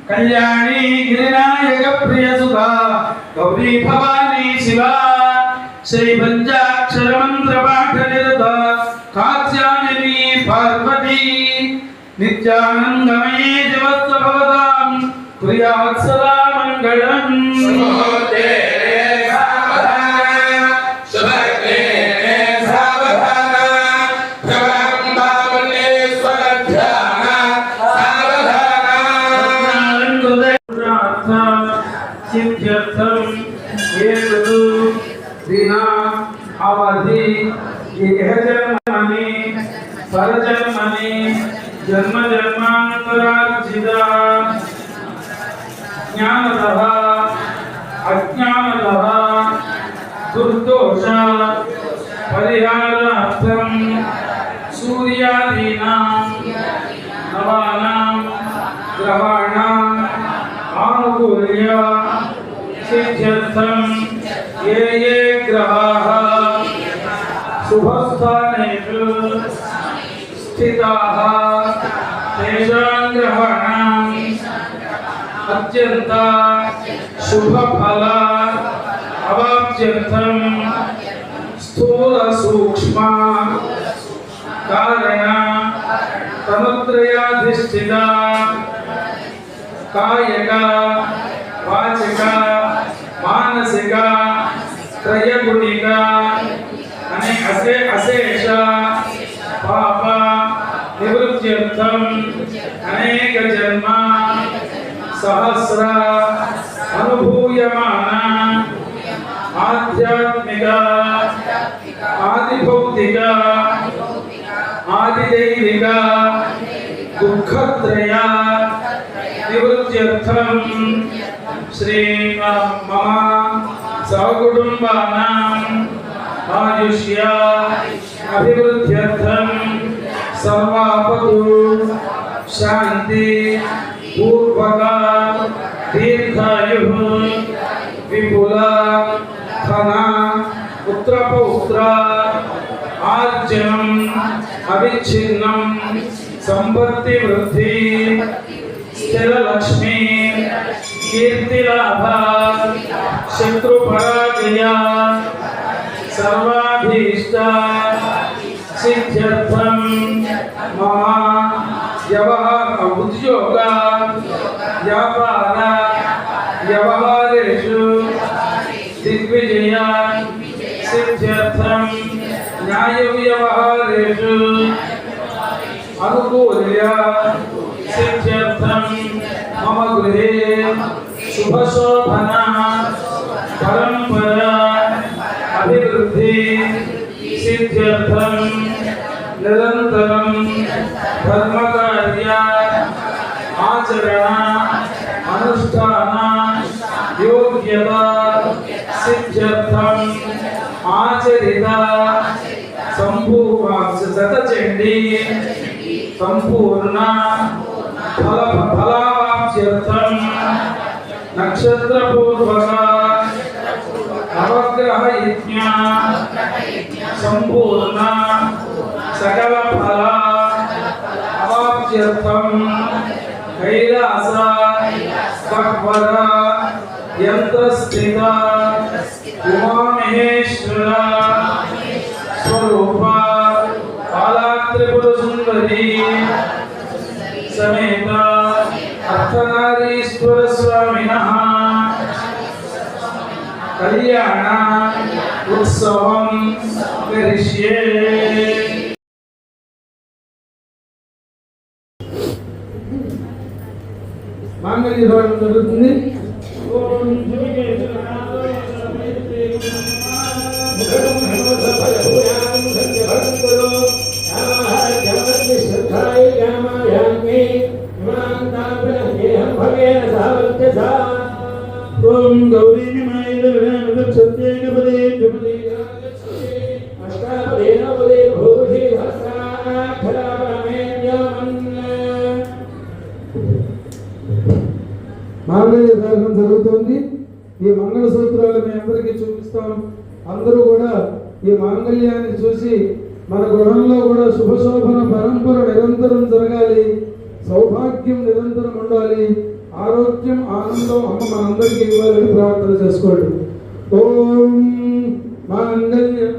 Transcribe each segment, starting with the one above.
कल्याणी गिरिनायक प्रिय सुखा गौरी भवानी शिवा श्री पंचाक्षर मंत्र पाठ निरत कात्यायनी पार्वती नित्यानंदमयी जगत् भवतां प्रियात् सदा मंगलम् जन्म जन्मांतरार्जिता ज्ञानतः अज्ञानतः दुर्दोष परिहारार्थं सूर्यादीनां नवानां ग्रहाणाम् आनुकूल्य सिद्ध्यर्थं ये ये ग्रहाः शुभस्थानेषु स्थिताः तेषां ग्रहाणाम् अत्यन्त शुभफल अवाप्त्यर्थं स्थूल सूक्ष्म कारण तनुत्रयाधिष्ठिता कायिक वाचिक मानसिक त्रयगुणिक अशेष पाप निवृत्त्यर्थं अनेक जन्म सहस्र अनुभूयमान आध्यात्मिक आदिभौतिक आदिदैविक दुःखत्रय निवृत्त्यर्थं श्री मम सकुटुम्बानां आयुष्य अभिवृद्ध्यर्थं सर्वापतु शांति पूर्वक दीर्घायुः विपुल धन पुत्रपौत्र आर्जनम् अविच्छिन्नं संपत्ति वृद्धि स्थिर लक्ष्मी कीर्ति लाभ शत्रु पराजय सर्वाभीष्ट सिद्ध्यर्थं मम व्यवहार उद्योग व्यापार व्यवहारेषु दिग्विजय सिद्ध्यर्थं न्याय व्यवहारेषु अनुकूल्य सिद्ध्यर्थं मम गृहे शुभशोभना परंपरा अभिवृद्धि सिद्ध्यर्थं निरंतरं धर्मकार्य आचरण अनुष्ठान योग्यता सिद्ध्यर्थं आचरिता संपूर्ण शतचंडी संपूर्ण फल अवाप्त्यर्थं नक्षत्रपूर्वक नवग्रह यज्ञ संपूर्ण सकल फल अवाप्त्यर्थं कैलास गह्वर यंत्रस्थित उमामहेश्वर स्वरूप बालात्रिपुर सुंदरी समेत अर्धनारीश्वर स्वामिनः कल्याण उत्सवं करिष्ये। मांगल्य धारण जరుగుతుంది। ओम गौरी మాంగళ్య ధారణ జరుగుతుంది। ఈ మంగళ సూత్రాలు మీ అందరికీ చూపిస్తాం। అందరూ కూడా ఈ మాంగళ్యాన్ని చూసి మన గృహంలో కూడా శుభశోభన పరంపర నిరంతరం జరగాలి, సౌభాగ్యం నిరంతరం ఉండాలి, ఆరోగ్యం ఆనందం అమ్మ మనందరికీ ఇవ్వాలని ప్రార్థన చేసుకోండి। ఓం మాంగళ్యం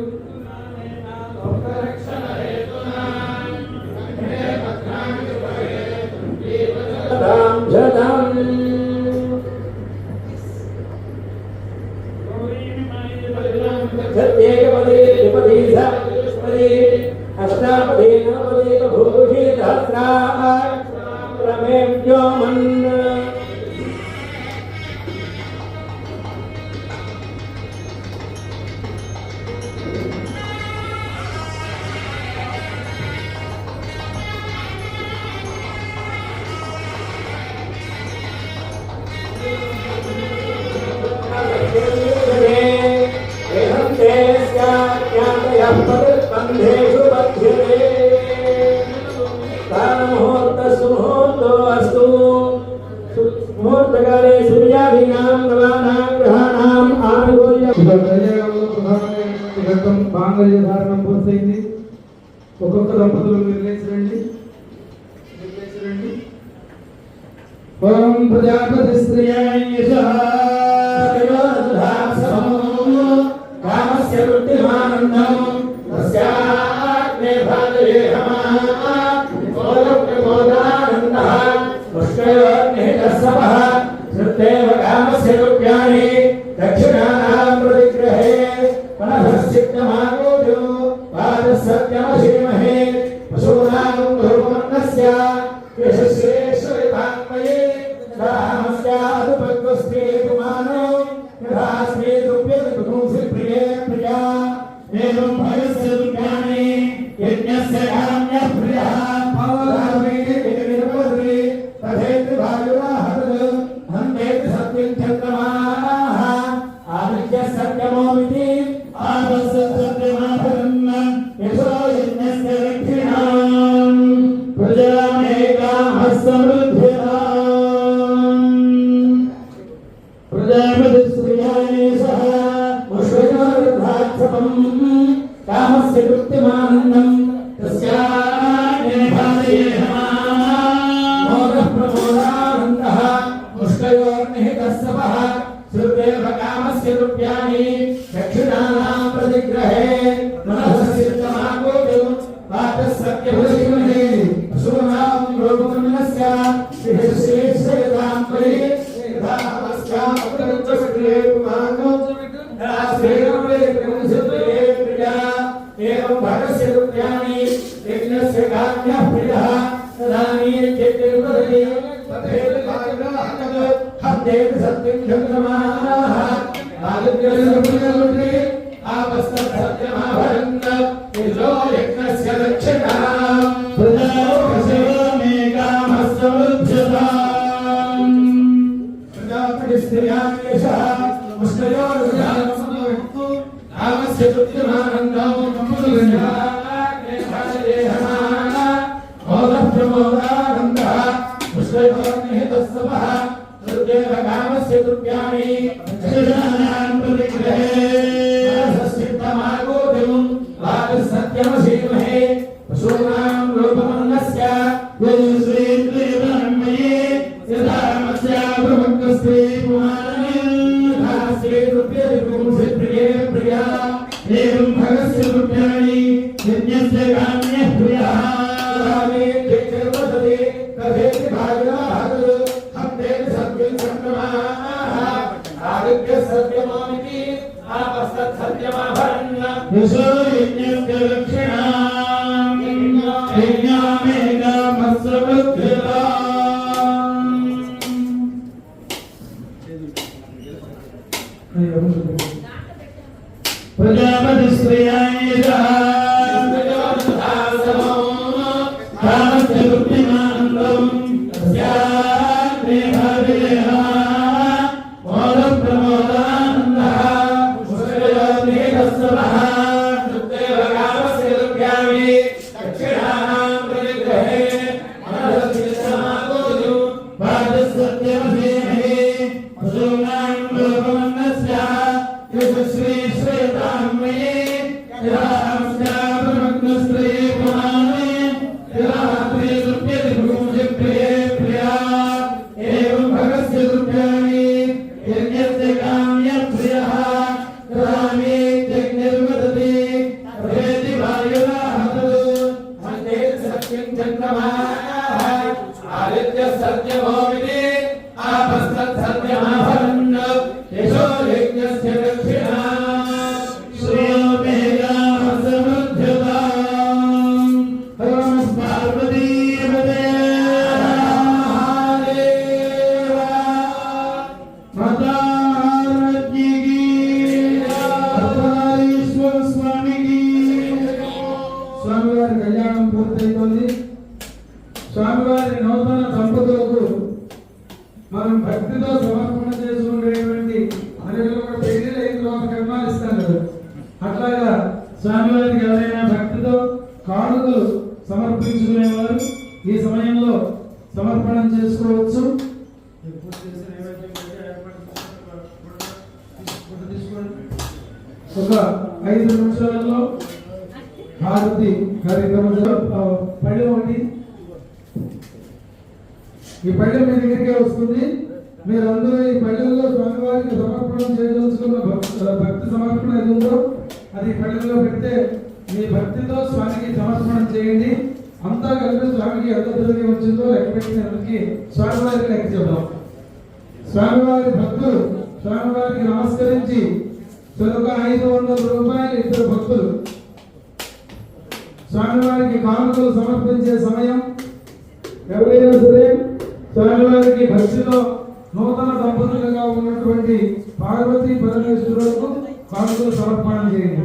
మాంగళ్య ధారణ పూర్తయింది। ఒక్కొక్క దంపతులు మీరు లేచి రండి। ఓం ప్రజాపతి శ్రేయాయ యశః కామస్య వృత్తిమానందం తస్యాగ్నే భాగయే ప్రమోదానందః పుష్కయోర్నిహితస్సవః శ్రుతేవ కామస్య రూప్యాణి దక్షిణానాం ప్రతిగ్రహే మనఃసిద్ధమాగోజో పాదసత్యమశీమహే పశూనాం ధూమన్నస్య యశస్యేశ్వరితాన్మయే రామస్యాదుపగ్వస్తే పుమానో యథాస్మే దుప్యదుపుంసి ప్రియే ప్రియా ఏవం భయస్య దుఃఖాని యజ్ఞస్య కామ్యః ప్రియః పవరామే వినిర్వద్రి తథేతి భాయురాహత్ హంతేతి సత్యం చంద్రమాః ఆదిత్య సత్యమోమితి ఆదస్య సత్యమాభరన్న యశో యజ్ఞస్య దక్షిణాం ప్రజామేకాః సమృద్ధ్యతాం ప్రజాపతి శ్రేయాయ సహ ముష్కయోర్ధాక్షపం కామస్య కృత్తిమానందం తస్యాగ్నే భాగయే మోదః ప్రమోదానందః ముష్కయోర్నిహితస్సవః శ్రుతేవ కామస్య రూప్యాణి దక్షిణానాం ప్రతిగ్రహే మనఃసిద్ధమాగోజో పాదసత్యమశీమహే పశూనాం రూపమన్యస్య యశస్యేశ్వరితాం పరి రామస్యాం ప్రతిగ్రహే పుమానో ఏవం భగస్య రూప్యాణి యజ్ఞస్య కామ్యః ప్రియః తదానీ యజ్ఞేర్వదతి తథేతి భాగయః హంతేతి సత్యం చంద్రమాః ఆదిత్య సర్వజగత్రి ఆపస్త సత్యమాభరన్న యజో యజ్ఞస్య దక్షిణాం ప్రజాపతిమేకాః సమృద్ధ్యతాం ప్రజాపతి శ్రేయాయ యశః ముష్కయోర్ధారణ కామస్య కృత్తిమానందం మోదః ప్రమోదానందః ముష్కయోర్నిహితస్సవః तस्सवः सुदेव कामस्य दुर्गाणि दक्षिणानां प्रतिग्रहे मनसस्थितमागोधिं वागसत्यमसीमहे पशूनां लोपमन्नस्य यजुश्रीन्द्रियब्रह्मये यथा मत्स्या प्रभक्तस्ते पुमानने धास्ये रुप्यदिपुंसिप्रिये प्रिया एवं भगस्य रुप्याणि यज्ञस्य काम्यः प्रियः रामे जयवदते तथेति भागः हन्ते सत्यं संक्रमाः आदित्य सत्यमामिति आपस्तत् सत्यमाभरन् यशो यज्ञस्य दक्षिणां यज्ञामेकामस्सवद्यताम् प्रजापति श्रेयायेषः कामस्य दुःखिमानन्दम् तस्याग्रे भावेह मोदप्रमोदानन्दः पुष्करयोर्ने तस्सवः सुदेव कामस्य दुर्गाणि दक्षिणानां प्रतिग्रहे मनसस्थितमागोधिं वाचस्सत्यमसीमहे पशूनां लोकमन्नस्य यशस्वी श्रेतान्मये यदांस्या प्रमग्नस्त्रये पुमाने यदात्रे दुर्प्यतिभूषप्रिये प्रिया एवं भगस्य दुर्गाणि यज्ञस्य काम्यप्रियः रामे यज्ञर्वदति तथेति वायुराहतु हन्ते सत्यं चन्द्रमाः आदित्य सत्यमोमिति आपस्तत् सत्यमाभरन् यशो यज्ञस्य दक्षिणा స్వామివారి కళ్యాణం పూర్తయితోంది. స్వామివారి నూతన దంపతులకు మనం భక్తితో సమర్పణ చేసుకునేటువంటి మనలో పెళ్లి రైతులు ఒక కర్మాలు ఇస్తాం కదా, అట్లాగా స్వామివారికి ఎవరైనా భక్తితో కానుకలు సమర్పించుకునేవారు ఈ సమయంలో సమర్పణం చేసుకోవచ్చు. ఒక 5 నిమిషాలలో హారతి కార్యక్రమంలో పళ్ళెం ఒకటి, ఈ పళ్ళెం మీ దగ్గరికే వస్తుంది. మీరందరూ ఈ పళ్ళెంలో స్వామివారికి సమర్పణం చేయదలుచుకున్న భక్తి సమర్పణ ఏది ఉందో అది పళ్ళెంలో పెడితే మీ భక్తితో స్వామికి సమర్పణం చేయండి. అంతా కలిపి స్వామికి ఎంత ద్రవ్యం వచ్చిందో లెక్క పెట్టినందుకు స్వామివారికి లెక్క చెప్దాం. స్వామివారి భక్తులు స్వామివారికి నమస్కరించి చెరొక 500 రూపాయలు ఇద్దరు భక్తులు స్వామివారికి కానుకలు సమర్పించే సమయం. ఎవరైనా సరే స్వామివారికి భక్తితో నూతన దంపతులుగా ఉన్నటువంటి పార్వతీ పరమేశ్వరులకు కానుకలు సమర్పణ చేయండి.